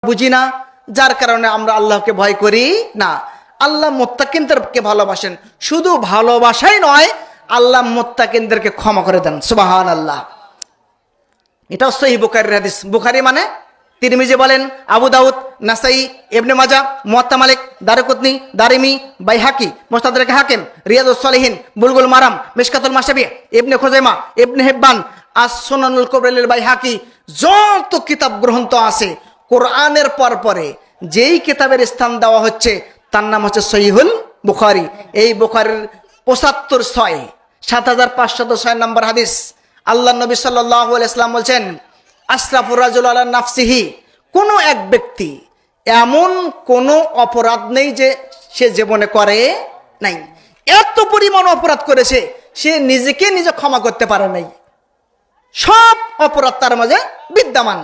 বুঝি না, যার কারণে আমরা আল্লাহকে ভয় করি না। আল্লাহ মুত্তাকিনদেরকে ভালোবাসেন, শুধু ভালোবাসাই নয়, আল্লাহ মুত্তাকিনদেরকে ক্ষমা করে দেন। সুবহানাল্লাহ। এটাও সহিহ বুখারীর হাদিস। বুখারী মানে তিরমিজি বলেন, আবু দাউদ, নাসাই, ইবনে মাজাহ, মুওয়াত্তা মালিক, দারকুতনি, দারিমি, বাইহাকি, মুস্তাদরাক হাকিম, রিয়াদুস সালিহিন, বুলগুল মারাম, মিশকাতুল মাশাবিহ, ইবনে খুজাইমা, ইবনে হিব্বান, আস-সুনানুল কুবরা লিল বাইহাকি, যত কিতাব গ্রন্থ আছে কোরআনের পরে যেই কিতাবের স্থান দেওয়া হচ্ছে তার নাম হচ্ছে সহিহুল বুখারী। এই বুখারীর ৭৫06 নম্বর হাদিস। আল্লাহ নবী সাল্লাল্লাহু আলাইহি ওয়াসাল্লাম বলছেন, আশরাফুর রাজুল আলা নাফসিহি, কোনো এক ব্যক্তি এমন কোনো অপরাধ নেই যে সে জীবনে করে নাই। এত পরিমাণ অপরাধ করেছে, সে নিজেকে নিজে ক্ষমা করতে পারে নাই। সব অপরাধ তার মাঝে বিদ্যমান।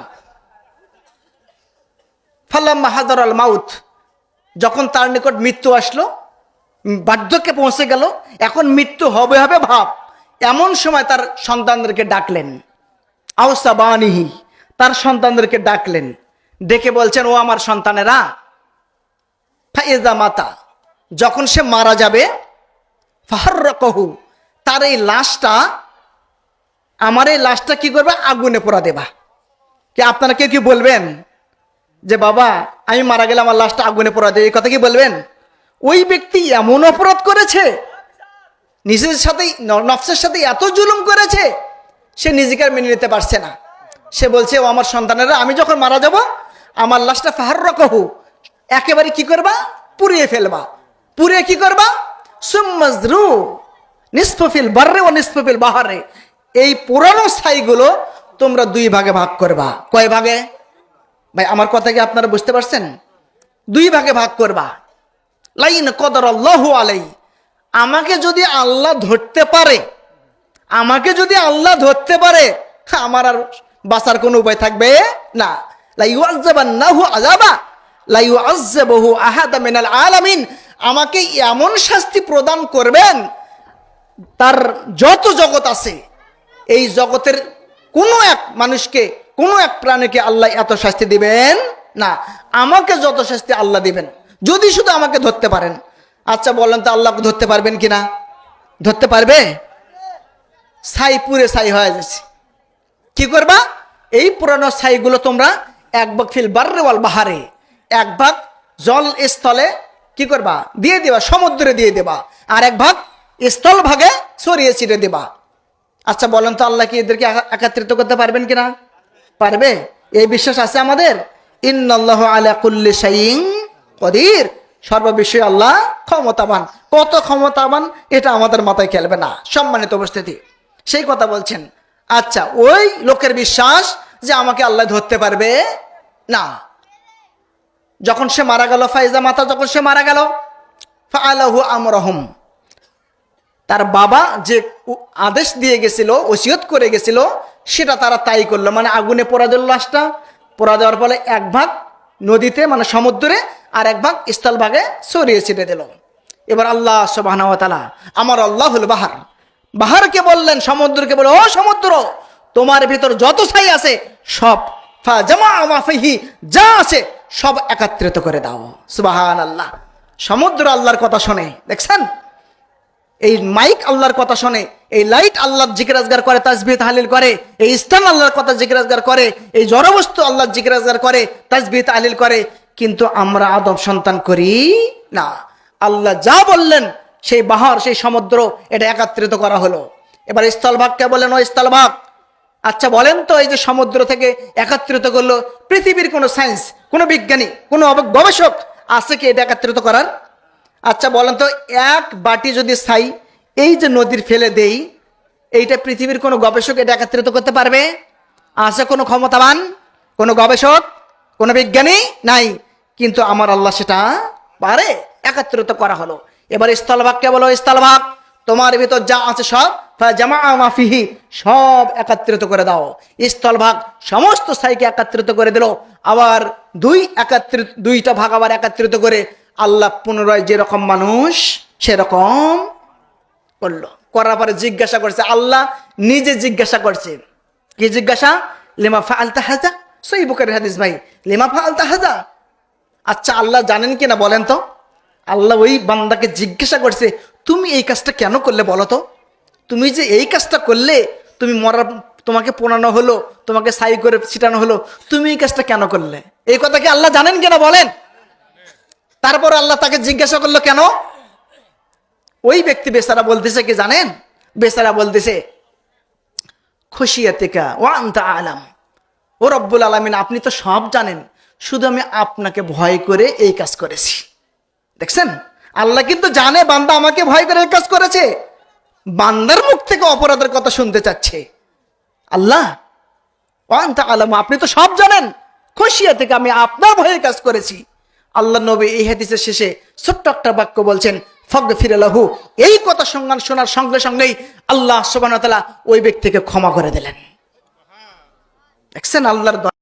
ফালাম্মা হাদারাল মাউত, যখন তার নিকট মৃত্যু আসলো, বার্ধক্যে পৌঁছে গেল, এখন মৃত্যু হবে হবে ভাব, এমন সময় তার সন্তানদেরকে ডাকলেন। আওসাবানিহি, তার সন্তানদেরকে ডাকলেন, ডেকে বলছেন, ও আমার সন্তানেরা, ফাইজা মাতা, যখন সে মারা যাবে, ফাহাররাকাহু, তার এই লাশটা, আমার এই লাশটা কি করবে, আগুনে পোড়া দেবা। কি আপনারা কেউ কি বলবেন যে বাবা আমি মারা গেলে আমার লাশটা আগুনে পোড়া দেবে, এই কথা কি বলবেন? ওই ব্যক্তি এমন অপরাধ করেছে, নিজের সাথে নফসের সাথে এত জুলুম করেছে, সে নিজেকে আর মেনে নিতে পারছে না। সে বলছে, ও আমার সন্তানেরা, আমি যখন মারা যাব আমার লাশটা ফাহাররাকাহু, একেবারে কি করবা, পুড়িয়ে ফেলবা। পুড়িয়ে কি করবা, সুম্মাজরু নিসফু ফিল বাররি ওয়া নিসফু ফিল বাহরি, এই পুরানো ছাইগুলো তোমরা দুই ভাগে ভাগ করবা। কয় ভাগে? ভাই আমার কথা কি আপনারা বুঝতে পারছেন? দুই ভাগে ভাগ করবা। লাইন কদরাল্লাহু আলাই, আমাকে যদি আল্লাহ ধরতে পারে, আমাকে যদি আল্লাহ ধরতে পারে, আমার আর বাঁচার কোনো উপায় থাকবে না। লা ইউআযাবান্নাহু আযাবা লা ইউআযাবুহু আহাদা মিনাল আলামিন, আমাকে এমন শাস্তি প্রদান করবেন, তার যত জগৎ আছে এই জগতের কোনো এক মানুষকে, কোনো এক প্রাণীকে আল্লাহ এত শাস্তি দিবেন না, আমাকে যত শাস্তি আল্লাহ দিবেন, যদি শুধু আমাকে ধরতে পারেন। আচ্ছা বলেন তো, আল্লাহকে ধরতে পারবেন কিনা? ধরতে পারবে? ছাই পুরে ছাই হয়ে যাচ্ছে, কি করবা? এই পুরানো ছাইগুলো তোমরা এক ভাগ ফিল বাররি ওয়াল বাহারে, এক ভাগ জল স্থলে কি করবা, দিয়ে দেবা, সমুদ্রে দিয়ে দেবা, আর এক ভাগ স্থল ভাগে ছড়িয়ে ছিটে দেবা। আচ্ছা বলেন তো, আল্লাহ কি এদেরকে একত্রিত করতে পারবেন কিনা? পারবে? এই বিশ্বাস আছে আমাদের। ইন্নাল্লাহু আলা কুল্লি শাইইন কদির, সর্ববিষয়ে আল্লাহ ক্ষমতাবান। কত ক্ষমতাবান এটা আমাদের মাথায় খেলবে না। সম্মানিত উপস্থিতি, সেই কথা বলছেন। আচ্ছা, ওই লোকের বিশ্বাস যে আমাকে আল্লাহ ধরতে পারবে না। যখন সে মারা গেল, ফাইজা মাতা, যখন সে মারা গেল, ফাআলাহু আমরহুম, তার বাবা যে আদেশ দিয়ে গেছিল, ওসিয়ত করে গেছিল, সেটা তারা তাই করলো। মানে আগুনে পোড়া দিল লাশটা, পোড়া দেওয়ার ফলে এক ভাগ নদীতে মানে সমুদ্রে, আর এক ভাগ স্থল ভাগে ছড়িয়ে ছিটে দিল। এবার আল্লাহ সুবহানাহু ওয়া তাআলা, আমার আল্লাহুল বাহার, বাহারকে বললেন, সমুদ্রকে বলে, ও সমুদ্র, তোমার ভিতর যত ছাই আছে সব ফাজামা মা ফিহি, যা আছে সব একত্রিত করে দাও। সুবহানাল্লাহ। সমুদ্র আল্লাহর কথা শোনে, দেখছেন? এই মাইক আল্লাহর কথা শোনে, এই লাইট আল্লাহর জিকির আজগার করে, তাসবিহ তাহলিল করে, এই স্থান আল্লাহর কথা জিকির আজগার করে, এই জড়বস্তু আল্লাহর জিকির আজগার করে, তাসবিহ তাহলিল করে। কিন্তু আমরা আদম সন্তান করি না। আল্লাহ যা বললেন, সেই বাহার, সেই সমুদ্র, এটা একত্রিত করা হলো। এবার স্থলভাগকে বলেন, ও স্থলভাগ, আচ্ছা বলেন তো, এই যে সমুদ্র থেকে একত্রিত করলো, পৃথিবীর কোনো সায়েন্স, কোনো বিজ্ঞানী, কোনো গবেষক আছে কি এটা একত্রিত করার? আচ্ছা বলেন তো, এক বাটি যদি ছাই এই যে নদীর ফেলে দেই, এইটা পৃথিবীর কোনো গবেষক এটা একত্রিত করতে পারবে? আছে কোনো ক্ষমতাবান, কোনো গবেষক, কোনো বিজ্ঞানী? নাই। কিন্তু আমার আল্লাহ সেটা পারে, একত্রিত করা হলো। এবার স্থলভাগকে বলো, স্থলভাগ, তোমার ভিতর যা আছে সব জামা মাফিহি, সব একত্রিত করে দাও। স্থলভাগ সমস্ত ছাইকে একত্রিত করে দিল। আবার দুইটা ভাগ আবার একত্রিত করে আল্লাহ পুনরায় যেরকম মানুষ সেরকম করলো। করার পরে জিজ্ঞাসা করছে, আল্লাহ নিজে জিজ্ঞাসা করছে, কি জিজ্ঞাসা? লিমা ফাআলতা হাযা, সহিহ বুখারীর হাদিস ভাই, লিমা ফাআলতা হাযা। আচ্ছা আল্লাহ জানেন কিনা বলেন তো? আল্লাহ ওই বান্দাকে জিজ্ঞাসা করছে, তুমি এই কাজটা কেন করলে বলো তো? তুমি যে এই কাজটা করলে, তুমি মরার, তোমাকে পোড়ানো হলো, তোমাকে ছাই করে ছিটানো হলো, তুমি এই কাজটা কেন করলে? এই কথা কি আল্লাহ জানেন কিনা বলেন? তারপর আল্লাহ তাকে জিজ্ঞাসা করলো কেন? ওই ব্যক্তি বেচারা বলতেছে কি জানেন? বেচারা বলতেছে, খুশিয়াতিকা ওয়া আনতা আলাম, ও রব্বুল আলামিন আপনি তো সব জানেন, শুধু আমি আপনাকে ভয় করে এই কাজ করেছি। দেখছেন, আল্লাহ কিন্তু জানে বান্দা আমাকে ভয় করে এই কাজ করেছে, বান্দার মুখ থেকে অপরাধের কথা শুনতে চাচ্ছে। আল্লাহ ওয়া আনতা আলাম, আপনি তো সব জানেন, খুশিয়াতিকা আমি আপনার ভয়ে কাজ করেছি। আল্লাহ নবী এই হাদিসের শেষে ছোট্ট একটা বাক্য বলছেন, ফাগফির লাহু। এই কথা সংজ্ঞান শোনার সঙ্গে সঙ্গেই আল্লাহ সুবহানাহু ওয়া তাআলা ওই ব্যক্তিকে ক্ষমা করে দিলেন। দেখছেন আল্লাহর